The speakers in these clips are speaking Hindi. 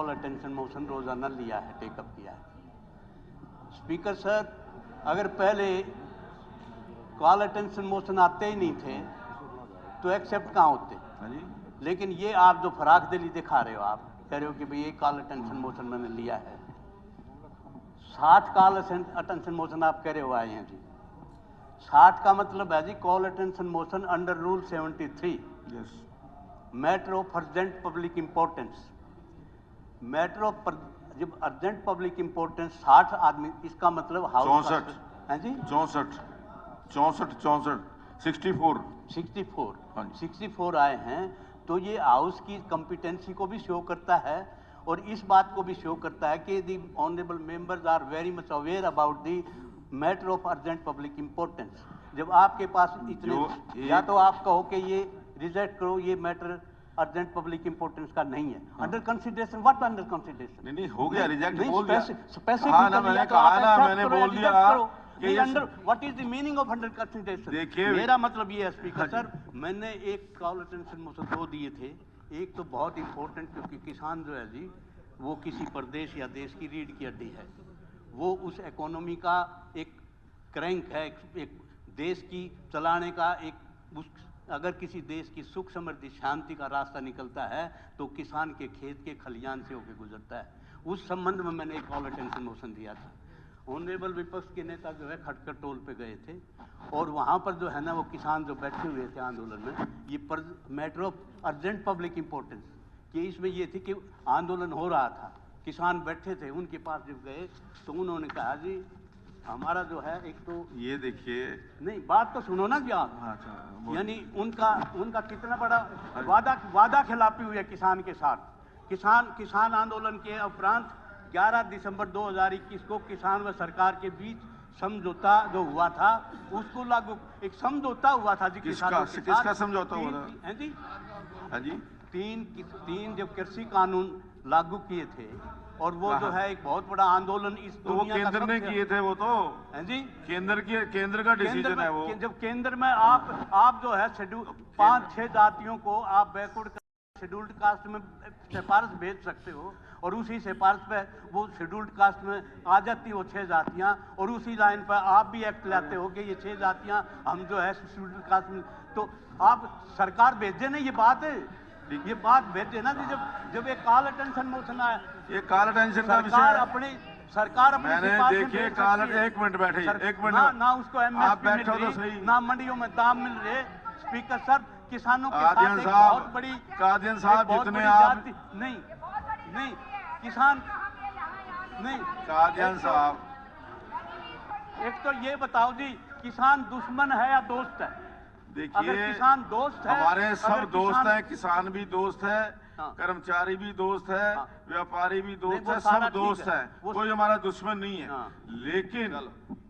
कॉल अटेंशन मोशन रोजाना लिया है, टेकअप किया है। स्पीकर सर, अगर पहले कॉल अटेंशन मोशन आते ही नहीं थे तो एक्सेप्ट कहाँ होते? लेकिन ये आप जो फराख दिली दिखा रहे हो, आप कह रहे हो कि भाई ये कॉल अटेंशन मोशन मैंने लिया है। 60 कॉल अटेंशन मोशन आप कह रहे हो आए हैं जी। 60 का मतलब है जी call attention motion under rule 73, matter of urgent public importance. Matter of जब अर्जेंट पब्लिक इंपॉर्टेंस 60 आदमी, इसका मतलब हाउस 64 है जी, 64 आए हैं। तो ये हाउस की कॉम्पिटेंसी को भी शो करता है और इस बात को भी शो करता है कि the honourable members are very much aware about the matter of urgent public importance. जब आपके पास इतने, या तो आप कहो कि ये रिजेक्ट करो, ये मैटर अर्जेंट पब्लिक इंपॉर्टेंस का नहीं है। Under consideration, what under consideration? नहीं हो गया, रिजेक्ट बोल दिया। स्पेसिफिक मैंने कहा ना, मैंने बोल दिया कि under, what is the meaning of under consideration? देखिए, मेरा मतलब ये है स्पीकर सर, मैंने एक कॉल अटेंशन मोशन 2 दिए थे। एक तो बहुत इंपॉर्टेंट, क्योंकि किसान जो है जी वो किसी प्रदेश या देश की रीढ़ की हड्डी है, वो उस इकोनॉमी का एक क्रैंक है, एक देश की चलाने का एक, अगर किसी देश की सुख समृद्धि शांति का रास्ता निकलता है तो किसान के खेत के खलियान से होकर गुजरता है। उस संबंध में मैंने एक कॉल अटेंशन मोशन दिया था। ऑनरेबल विपक्ष के नेता जो है खटकर टोल पे गए थे और वहाँ पर जो है ना वो किसान जो बैठे हुए थे आंदोलन में, ये matter of urgent public importance कि इसमें ये थी कि आंदोलन हो रहा था, किसान बैठे थे, उनके पास जब गए तो उन्होंने कहा जी हमारा जो है एक तो ये देखिए, नहीं बात तो सुनो ना जी आप। अच्छा, यानी उनका कितना बड़ा वादा खिलाफी हुई है किसान के साथ। किसान आंदोलन के उपरांत 11 दिसंबर 2021 को किसान व सरकार के बीच समझौता जो हुआ था उसको लागू, एक समझौता हुआ था जी किसानों के साथ। किसका समझौता हुआ था? हैं जी, हाँ जी, तीन जब कृषि कानून लागू किए थे और वो जो है एक बहुत बड़ा आंदोलन इस तो वो केंद्र ने किए थे, वो तो हैं जी, केंद्र का डिसीजन है वो। जब केंद्र में आप जो है शेड्यूल 5-6 जातियों को आप बैकवर्ड शेड्यूल्ड कास्ट में सिफारिश भेज सकते हो और उसी सिफारिश पे वो शेड्यूल्ड कास्ट में आ जाती हो 6 जातियां, और उसी लाइन पर आप भी एक्ट लाते हो कि ये 6 जातियां हम जो है शेड्यूल्ड कास्ट में, तो आप सरकार भेजे ना, ये बात है, ये बात भेजे ना जी। जब एक कॉल अटेंशन मोशन आया, ये कॉल अटेंशन का विषय सरकार अपनी देखिए, कॉल, एक मिनट बैठे, एक मिनट ना उसको आप बैठो तो सही, ना मंडियों में दाम मिल रहे। स्पीकर सर, किसानों के साथ एक बहुत बड़ी, कादियान साहब जितने आप नहीं किसान नहीं, कादियान साहब, एक तो ये बताओ जी किसान दुश्मन है या दोस्त है? देखिए किसान दोस्त है, हमारे सब दोस्त हैं, किसान भी दोस्त है, हाँ, कर्मचारी भी दोस्त है, हाँ, व्यापारी भी दोस्त है, सब दोस्त है, कोई हमारा दुश्मन नहीं है। हाँ, लेकिन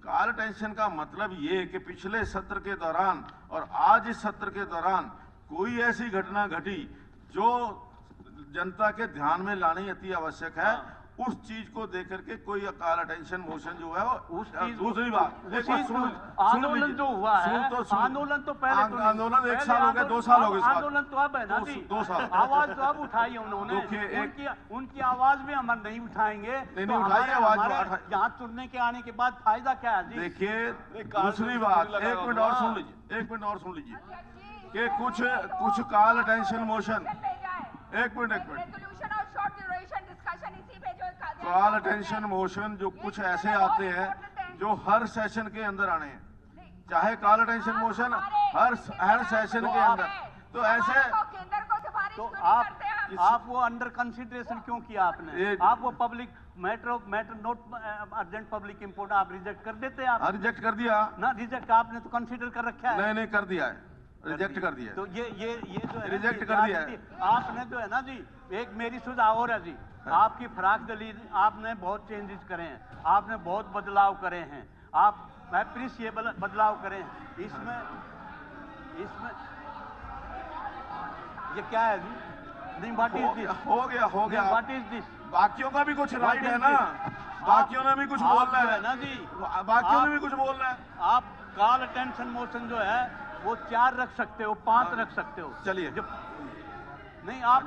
कॉल अटेंशन का मतलब ये है कि पिछले सत्र के दौरान और आज इस सत्र के दौरान कोई ऐसी घटना घटी जो जनता के ध्यान में लानी अति आवश्यक है, उस चीज को देख करके कोई कॉल अटेंशन मोशन जो है उस दूसरी बात, आंदोलन जो हुआ है, आंदोलन तो पहले, आंदोलन 1 साल हो गया, 2 साल हो गए, आंदोलन तो अब है ना जी, 2 साल आवाज तो अब उठाई है उन्होंने, उनकी आवाज भी हम नहीं उठाएंगे, नहीं उठाई आवाज। यहाँ चुनने के आने के बाद फायदा क्या है जी? देखिए दूसरी बात, एक मिनट और सुन लीजिए, कि कुछ कॉल अटेंशन मोशन, एक मिनट, कॉल अटेंशन मोशन जो कुछ ऐसे आते हैं जो हर सेशन के अंदर आने हैं, चाहे कॉल अटेंशन मोशन हर सेशन के अंदर, तो ऐसे तो आप वो अंडर कंसिडरेशन क्यों किया आपने? आप वो public matter note urgent public import आप रिजेक्ट कर देते, आप रिजेक्ट कर दिया ना, रिजेक्ट आपने तो कंसिडर कर रखा है। नहीं कर दिया है, रिजेक्ट कर दिया। तो ये जो है रिजेक्ट कर दिया है आपने, जो है ना जी, एक मेरी सुझाव और है जी, आपकी फराक दलील, आपने बहुत चेंजेस करे हैं, आपने बहुत बदलाव करे हैं, आप एप्रिशिएबल बदलाव करे हैं। इसमें ये क्या है जी? नहीं, व्हाट इज दिस? हो गया व्हाट इज दिस? बाकियों का भी कुछ राइट है ना, बाकियों ने भी कुछ बोलना है ना जी, बाकियों ने भी कुछ बोलना है। आप कॉल अटेंशन मोशन जो है वो 4 रख सकते हो, 5 रख सकते हो। चलिए, नहीं आप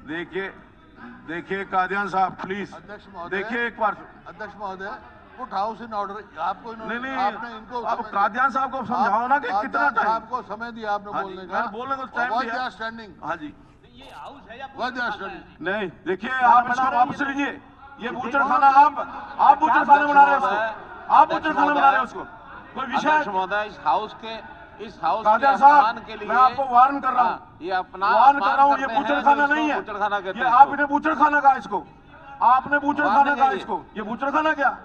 देखिए कादियान साहब प्लीज अध्यक्ष महोदय, देखिए एक बार। अध्यक्ष महोदय, पुट हाउस इन ऑर्डर। आपको इन्होंने नहीं आपने इनको अब कादियान साहब को समझाओ ना कि कितना टाइम आपको समय दिया आपने हाँ जी, बोलने मैंने बोलने को टाइम दिया। स्टैंडिंग हाँ जी ये हाउस है या स्टैंडिंग नहीं देखिए आप इसको वापस लीजिए। ये बूचड़ खाना आप बूचड़ खाना बना रहे हो उसको, आप बूचड़ खाना बना रहे हो उसको। कोई विषय महोदय इस हाउस के कादियान साहब के लिए मैं आपको वार्न कर रहा हूँ, ये अपना वार्न कर रहा हूँ। ये बूचड़ खाना नहीं है, बूचड़ खाना कहते ये हैं आपने बूचड़ खाना कहा इसको, आपने बूचड़ वार्न खाना कहा नहीं इसको। ये बूचड़ खाना क्या?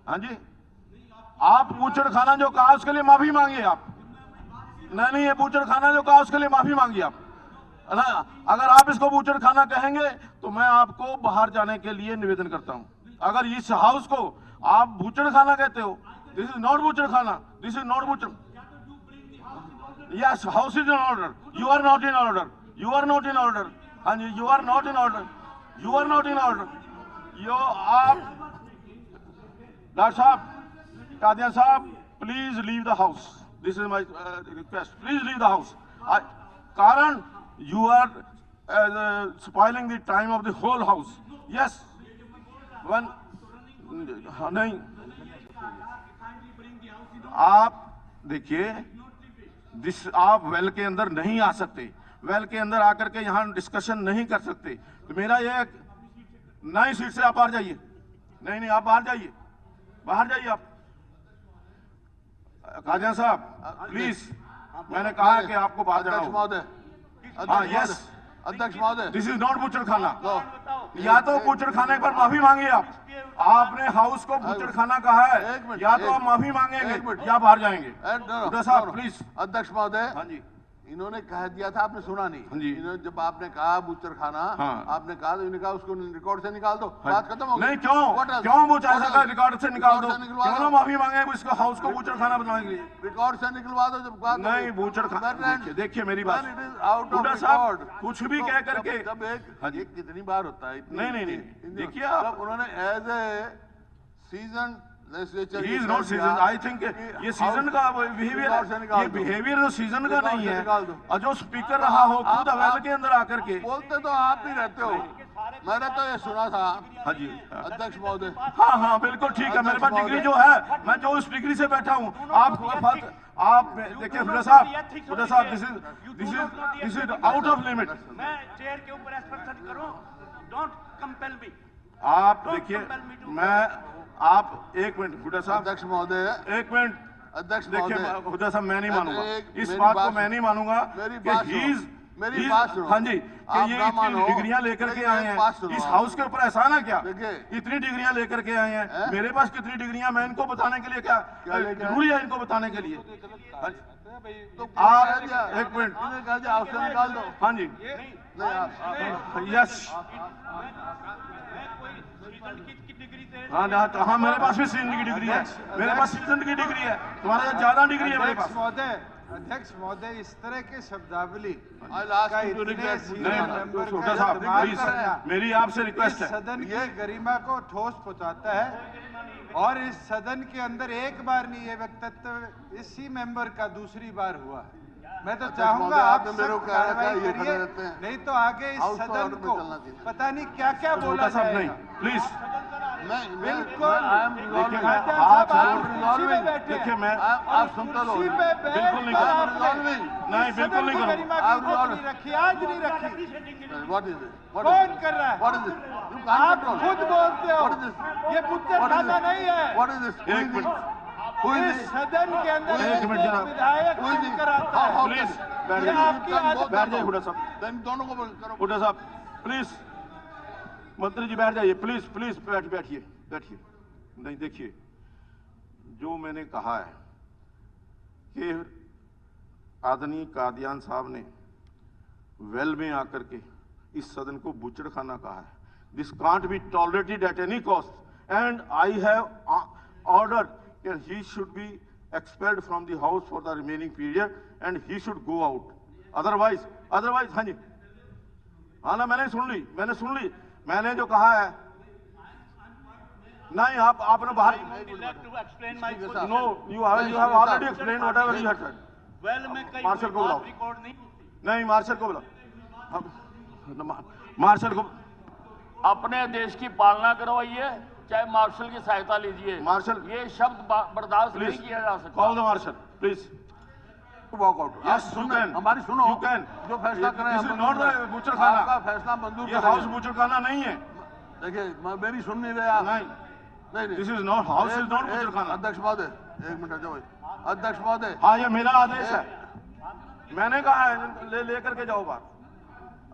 हाँ जी आप बूचड़ खाना जो कहा उसके लिए माफी मांगिए आप। नहीं ये बूचड़ खाना जो कहा उसके लिए माफी मांगिए आप है ना। अगर आप इसको बूचड़ खाना कहेंगे तो मैं आपको बाहर जाने के लिए निवेदन करता हूं। अगर इस हाउस को आप बूचड़ खाना कहते हो, दिस इज नॉट बूचड़ खाना, दिस इज नॉट बूचड़। Yes house is in order, you are not in order, you are not in order. हाँ जी you are not in order, you are not in order. यो आप डॉक्टर साहब, कादियान साहब please leave the house, this is my request, please leave the house. कारण you are spoiling the time of the whole house. Yes one नहीं आप देखिए आप वेल के अंदर नहीं आ सकते, वेल के अंदर आकर के यहाँ डिस्कशन नहीं कर सकते। तो मेरा ये नई सीट से आप बाहर जाइए। नहीं आप बाहर जाइए, बाहर जाइए आप। कादियान साहब प्लीज, मैंने कहा है कि आपको बाहर जाना होगा। यस अध्यक्ष महोदय, दिस इज नॉट बूचड़ खाना। या तो बूचड़ खाने पर माफी मांगिए आप, आपने हाउस को बूचड़ खाना कहा है, या तो आप माफी मांगेंगे या बाहर जाएंगे। साहब प्लीज। अध्यक्ष महोदय, हाँ जी इन्होंने कह दिया था, आपने सुना नहीं। हाँ जी। इन्होंने जब आपने कहा बूचर खाना, हाँ। आपने कहा तो इन्होंने कहा उसको रिकॉर्ड से निकाल दो, बात खत्म हो गई। नहीं क्यों वो चाहे सका रिकॉर्ड से निकाल दो, क्यों ना माफी मांगे इसको हाउस को बूचड़ खाना बनाने के लिए। रिकॉर्ड से निकलवा दो जब बात नहीं बूचड़ खाना। देखिए मेरी बात, आउट ऑफ साहब कुछ भी कह करके जब एक कितनी बार होता है। नहीं देखिए आप, उन्होंने as a season He is not season. I think ये सीजन का बिहेवियर, ये बिहेवियर तो सीजन का नहीं है। और जो स्पीकर रहा हो खुद अवेल के अंदर आकर के बोलते तो आप ही रहते हो, मैंने तो ये सुना था। हाँ जी अध्यक्ष महोदय, हाँ बिल्कुल ठीक है। मेरे पास डिग्री जो है, मैं जो उस डिग्री से बैठा हूँ। आप देखिए हुड्डा साहब this is out of limit. मैं चेयर के ऊपर एक्सप्रेशन करूं, डोंट कंपेल मी। आप देखिए आप एक मिनट हुड्डा साहब, अध्यक्ष महोदय, एक मिनट अध्यक्ष देखिए हुड्डा साहब, मैं नहीं मानूंगा इस मेरी बात को, बात मैं नहीं मानूंगा मेरी बात सुनो। हाँ जी कि ये इतनी डिग्रियां लेकर के आए हैं इस हाउस के ऊपर, एहसान है क्या? इतनी डिग्रियां लेकर के आए हैं, मेरे पास कितनी डिग्रियां, मैं इनको बताने के लिए क्या जरूरी है इनको बताने के लिए? आप एक मिनट निकाल दो। हाँ जी यस हाँ मेरे पास भी सीजन की डिग्री है, मेरे पास सीजन की डिग्री है, तुम्हारे साथ ज्यादा डिग्री है मेरे पास। अध्यक्ष महोदय, इस तरह के शब्दावली मेरी आपसे रिक्वेस्ट है, सदन की गरिमा को ठोस पहुंचाता है। और इस सदन के अंदर एक बार नहीं ये वक्तव्य इसी मेंबर का दूसरी बार हुआ। मैं तो चाहूंगा आप सब कार्रवाई करिए, नहीं तो आगे इस सदन को पता नहीं क्या क्या बोला जाएगा। प्लीज बिल्कुल देखिए मैं आप सुनता रहो, बिल्कुल नहीं बिल्कुल नहीं करूँगा। रखी आज नहीं रखी, व्हाट इज कौन कर रहा है? What is it? आप खुद बोलते हो ये बुच्चर खाना नहीं है। What is this? एक मिनट इस सदन के अंदर एक मिनट जरा, विधायक कराता है। प्लीज बैठ जाइए हुड्डा साहब, दोनों को करो। हुड्डा साहब प्लीज, मंत्री जी बैठ जाइए प्लीज प्लीज, बैठिए बैठिए। नहीं देखिए जो मैंने कहा है कि आदरणीय कादियान साहब ने वेल में आकर के इस सदन को बूचड़ खाना कहा है। This can't be tolerated at any cost and I have order that he should be expelled from the house for the remaining period and he should go out. Otherwise हाँ जी हाँ ना मैंने सुन ली मैंने जो कहा है। नहीं आपने बाहर no you have already explained whatever you had said. Well में कई मार्शल को बुलाओ, रिकॉर्ड नहीं, नहीं मार्शल को बुलाओ। मार्शल को अपने देश की पालना करवाइए, चाहे मार्शल की सहायता लीजिए। मार्शल ये शब्द बर्दाश्त नहीं किया जा सकता। Call the marshal please. Walkout. Yes, you can. हमारी सुनो। You can. जो फैसला करें This is not the बूचड़ खाना। आपका फैसला मंजूर ये हाउस बूचड़ खाना नहीं है। देखिए मेरी सुन नहीं रहे आप। नहीं, नहीं this is not house, is not बूचड़ खाना। अध्यक्ष महोदय एक मिनट जाओ। अध्यक्ष महोदय हाँ, ये मेरा आदेश है, मैंने कहा है लेकर के जाओ बाहर।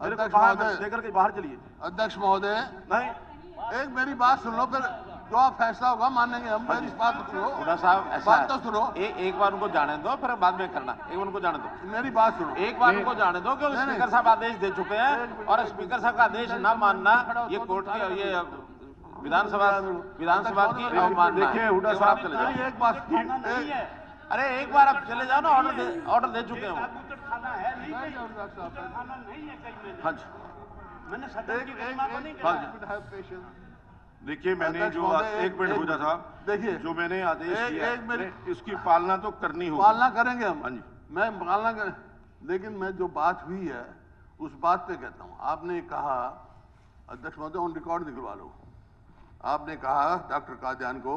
मेरे को कहा है लेकर के बाहर चलिए। अध्यक्ष महोदय नहीं, एक मेरी बात सुन लो, फिर जो आप फैसला होगा मानेंगे हम। मेरी बात तो सुनो। हुड्डा साहब ऐसा बात तो सुनो। एक बार उनको जाने दो, फिर बाद में करना। एक बार उनको जाने दो, मेरी बात सुनो। एक बार उनको जाने दो, क्योंकि स्पीकर साहब आदेश दे चुके हैं और स्पीकर साहब का आदेश ना मानना ये कोर्ट की, ये विधानसभा की अवमानना है। देखिए हुड्डा साहब चले जाओ। एक बात अरे एक बार आप चले जाओ ना, ऑर्डर दे चुके हो। खाना है नहीं, खाना नहीं है कहीं में। हाँ जी, मैंने सदन की गरिमा को नहीं कहा। देखिए मैंने जो एक मिनट हुड्डा साहब, देखिए जो मैंने आदेश दिया एक मिनट, इसकी पालना तो करनी होगी। पालना करेंगे हम। हाँ जी। मैं पालना कर, लेकिन मैं जो बात हुई है उस बात पे कहता हूँ। आपने कहा, अध्यक्ष महोदय ऑन रिकॉर्ड निकलवा लो, आपने कहा डॉक्टर कादियान को,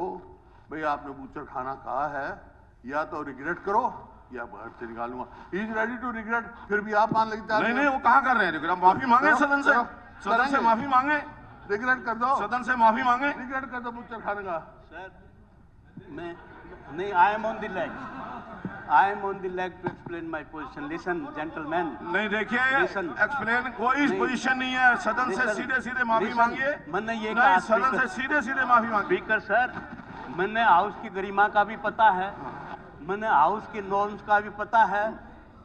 भाई आपने बूचड़ खाना कहा है, या तो रिग्रेट करो या घर से निकालूंगा। He is ready to regret. फिर भी आप मान लेते नहीं, वो कहाँ कर रहे हैं रिग्रेट? माफी मांगे सदन से, सदन से माफी मांगे, रिग्रेट कर दो, सदन से माफी मांगे। रिग्रेट कर दो बूचड़ खाने का। सर मैं नहीं, I am on the leg, I am on the leg to explain my position. Listen gentleman. नहीं देखिए, Listen. एक्सप्लेन कोई पोजीशन नहीं है। सदन से सीधे सीधे माफी Listen. मांगिए। मैंने ये नहीं, कहा सदन से सीधे सीधे माफी मांगिए। स्पीकर सर, मैंने हाउस की गरिमा का भी पता है, मैंने हाउस के नॉर्म्स का भी पता है,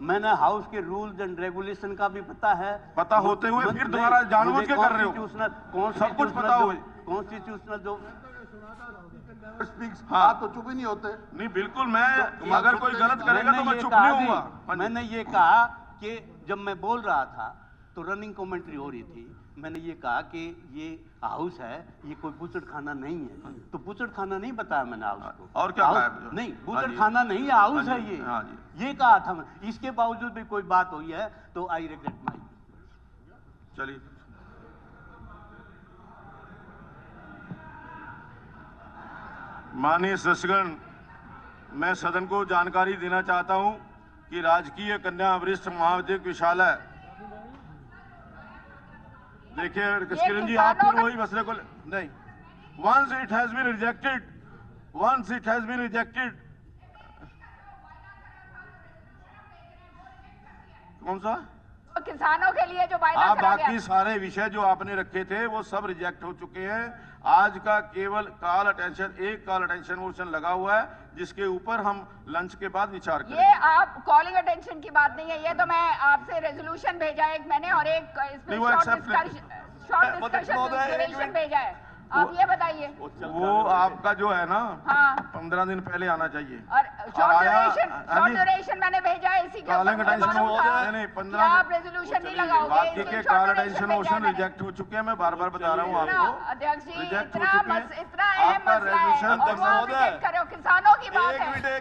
मैंने हाउस के रूल्स एंड रेगुलेशन का भी पता है। पता होते हुए फिर दोबारा जानबूझ के कर रहे हो। सब कुछ पता हो। कॉन्स्टिट्यूशनल जो हाँ। आप तो चुप ही नहीं होते। नहीं बिल्कुल, मैं अगर कोई गलत करेगा तो मैं चुप नहीं होऊंगा। मैंने ये कहा कि जब मैं बोल रहा था तो रनिंग कमेंट्री हो रही थी, मैंने ये कहा कि ये हाउस है, ये कोई बूचड़ खाना नहीं है। तो बूचड़ खाना नहीं बताया मैंने हाउस को। और क्या कहा? नहीं, बूचड़ खाना नहीं है, हाउस है ये। हाँ जी। ये कहा था मैं। इसके बावजूद भी कोई बात हुई है तो आई रिग्रेट माई। चलिए, माननीय सदस्यगण, मैं सदन को जानकारी देना चाहता हूं कि राजकीय कन्या वरिष्ठ महाविद्यालय विशालय, देखिए किरण जी, आप फिर वही मसले को नहीं, once it has been rejected, once it has been rejected, कौन सा? किसानों के लिए जो वायदा हाँ, करा गया। बाकी सारे विषय जो आपने रखे थे वो सब रिजेक्ट हो चुके हैं। आज का केवल कॉल अटेंशन, एक कॉल अटेंशन मोशन लगा हुआ है, जिसके ऊपर हम लंच के बाद विचार करेंगे। ये आप कॉलिंग अटेंशन की बात नहीं है, ये तो मैं आपसे रेजोल्यूशन भेजा है एक मैंने, और एक इसमें शॉर्ट डिस्कशन भेजा है। आप ये बताइए, वो आपका जो है ना, हाँ 15 दिन पहले आना चाहिए। और शॉर्ट ड्यूरेशन मैंने भेजा है इसी के कॉलिंग ऊपर। अटेंशन नहीं, 15 आप रेजोल्यूशन नहीं लगाओगे। बाकी के कॉल अटेंशन मोशन रिजेक्ट हो चुके हैं। मैं बार बार बता रहा हूँ आपको, अध्यक्ष जी, रिजेक्ट हो इतना चुके हैं। इतना अहम आपका मसला है resolution और वो आप reject कर रहे हो। किसानों की बात है।